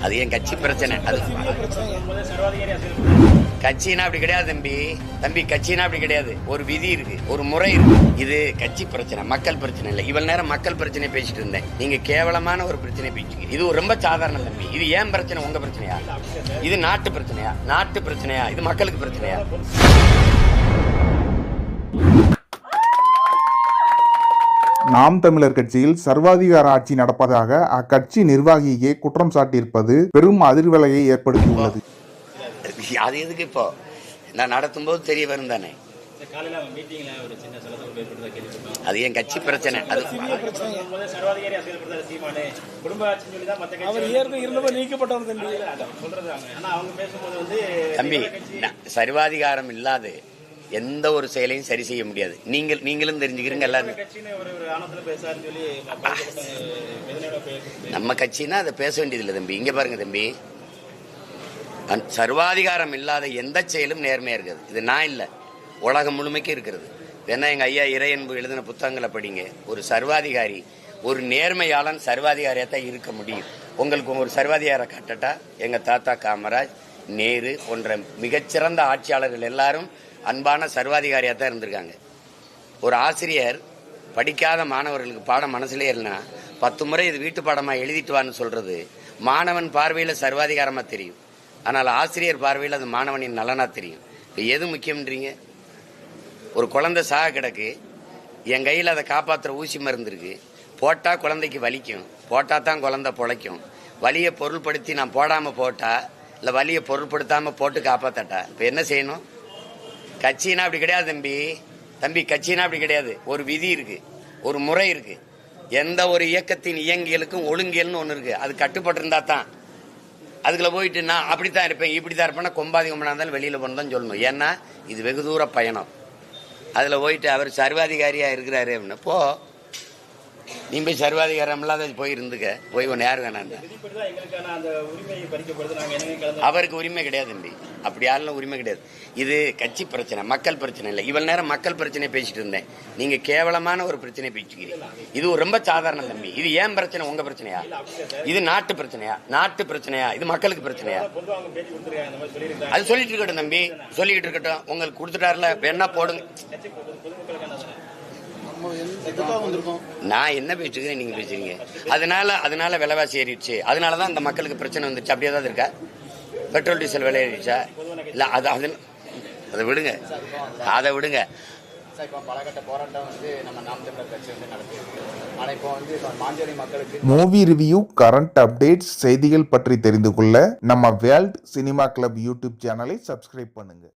அது என் கட்சி பிரச்சனை. அது கட்சினா அப்படி கிடையாது தம்பி கட்சினா அப்படி கிடையாது. ஒரு விதி இருக்கு, ஒரு முறை இருக்கு. இது கட்சி பிரச்சனை, மக்கள் பிரச்சனை இல்லை. இவ்வளவு நேரம் மக்கள் பிரச்சனை பேசிட்டு இருந்தேன், நீங்க கேவலமான ஒரு பிரச்சனை பேசிட்டு. இது ரொம்ப சாதாரண தம்பி. இது ஏன் பிரச்சனை? உங்க பிரச்சனையா? இது நாட்டு பிரச்சனையா? நாட்டு பிரச்சனையா? இது மக்களுக்கு பிரச்சனையா? நாம் தமிழர் கட்சியில் சர்வாதிகார ஆட்சி நடப்பதாக அக்கட்சி நிர்வாகியே குற்றம் சாட்டியிருப்பது பெரும் அதிர்வலையை ஏற்படுத்தியுள்ளது. அது எதுக்கு இப்போ நான் நடத்தும் போது தெரிய வரும் தானே. அது என் கட்சி பிரச்சனை. அது தம்பி, சர்வாதிகாரம் இல்லாத எந்த ஒரு செயலையும் சரி செய்ய முடியாது. நீங்களும் தெரிஞ்சுக்கிறீங்க எல்லாரும். நம்ம கட்சின்னா அதை பேச வேண்டியதில்லை தம்பி. இங்க பாருங்க தம்பி, சர்வாதிகாரம் இல்லாத எந்த செயலும் நேர்மையா இருக்குது. இது நான் இல்லை, உலகம் முழுமைக்கு இருக்கிறது. ஏன்னா எங்க ஐயா இறையன்பு எழுதின புத்தகங்களை படிங்க. ஒரு சர்வாதிகாரி, ஒரு நேர்மையாளன் சர்வாதிகாரியாத்தான் இருக்க முடியும். உங்களுக்கு ஒரு சர்வாதிகார காட்டட்டா, எங்க தாத்தா காமராஜ், நேரு போன்ற மிகச்சிறந்த ஆட்சியாளர்கள் எல்லாரும் அன்பான சர்வாதிகாரியாத்தான் இருந்திருக்காங்க. ஒரு ஆசிரியர் படிக்காத மாணவர்களுக்கு பாடம் மனசுல இல்லைன்னா 10 முறை இது வீட்டு பாடமா எழுதிட்டு வான்னு சொல்றது மாணவன் பார்வையில சர்வாதிகாரமா தெரியும். ஆனால் ஆசிரியர் பார்வையில் அது மாணவனின் நலனா தெரியும். இப்போ எது முக்கியம்ன்றீங்க? ஒரு குழந்தை சாக கிடக்கு, என் கையில் அதை காப்பாற்றுற ஊசி மருந்து இருக்கு. போட்டா குழந்தைக்கு வலிக்கும், போட்டா தான் குழந்தை பொழைக்கும். வலியை பொருள்படுத்தி நான் போடாம போட்டா, இல்லை வலியை பொருள்படுத்தாம போட்டு காப்பாத்தட்டா, இப்போ என்ன செய்யணும்? கட்சினா அப்படி கிடையாது தம்பி கட்சினா அப்படி கிடையாது. ஒரு விதி இருக்கு, ஒரு முறை இருக்கு. எந்த ஒரு இயக்கத்தின் இயங்கியலுக்கும் ஒழுங்கியல்னு ஒன்று இருக்கு. அது கட்டுப்பட்டு இருந்தா தான். அதுக்குள்ள போயிட்டு நான் அப்படித்தான் இருப்பேன், இப்படித்தான் இருப்பேன்னா கொம்பாதி கொம்பனா இருந்தாலும் வெளியில போனதான் சொல்லணும். ஏன்னா இது வெகு தூர பயணம். அதுல போயிட்டு அவர் சர்வாதிகாரியா இருக்கிறாரு அப்படின்னு போ, நீ போய் சர்வாதிகாரம் இல்லாத போய் இருந்துக்க, போய் ஒன்று யாரு வேணாம். அவருக்கு உரிமை கிடையாது தம்பி, அப்படி யாரும் உரிமை கிடையாது. இது கட்சி பிரச்சனை, மக்கள் பிரச்சனை இல்லை. இவ்வளவு நேரம் மக்கள் பிரச்சனை பேசிட்டு இருந்தேன், நீங்க கேவலமான ஒரு பிரச்சனை பேசிக்கிறீங்க. இது ரொம்ப சாதாரண தம்பி. இது ஏன் பிரச்சனை? உங்க பிரச்சனையா? இது நாட்டு பிரச்சனையா? நாட்டு பிரச்சனையா? இது மக்களுக்கு பிரச்சனையா? அது சொல்லிட்டு இருக்கட்டும் தம்பி, சொல்லிக்கிட்டு இருக்கட்டும். உங்களுக்கு கொடுத்துட்டாருல, வேணா போடுங்க. நான் என்ன பேசுகிறேன், நீங்க பேசுறீங்க. அதனால விலைவாசி ஏறிடுச்சு, அதனாலதான் அந்த மக்களுக்கு பிரச்சனை வந்துச்சு. அப்படியே தான் இருக்கா? பெட்ரோல் டீசல் விலை ஏறிடுச்சா? இல்ல அதை விடுங்க, அதை விடுங்க. மூவி ரிவ்யூ, கரண்ட் அப்டேட்ஸ், செய்திகள் பற்றி தெரிந்து கொள்ள நம்ம வேர்ல்ட் சினிமா கிளப் யூடியூப் சேனலை சப்ஸ்கிரைப் பண்ணுங்க.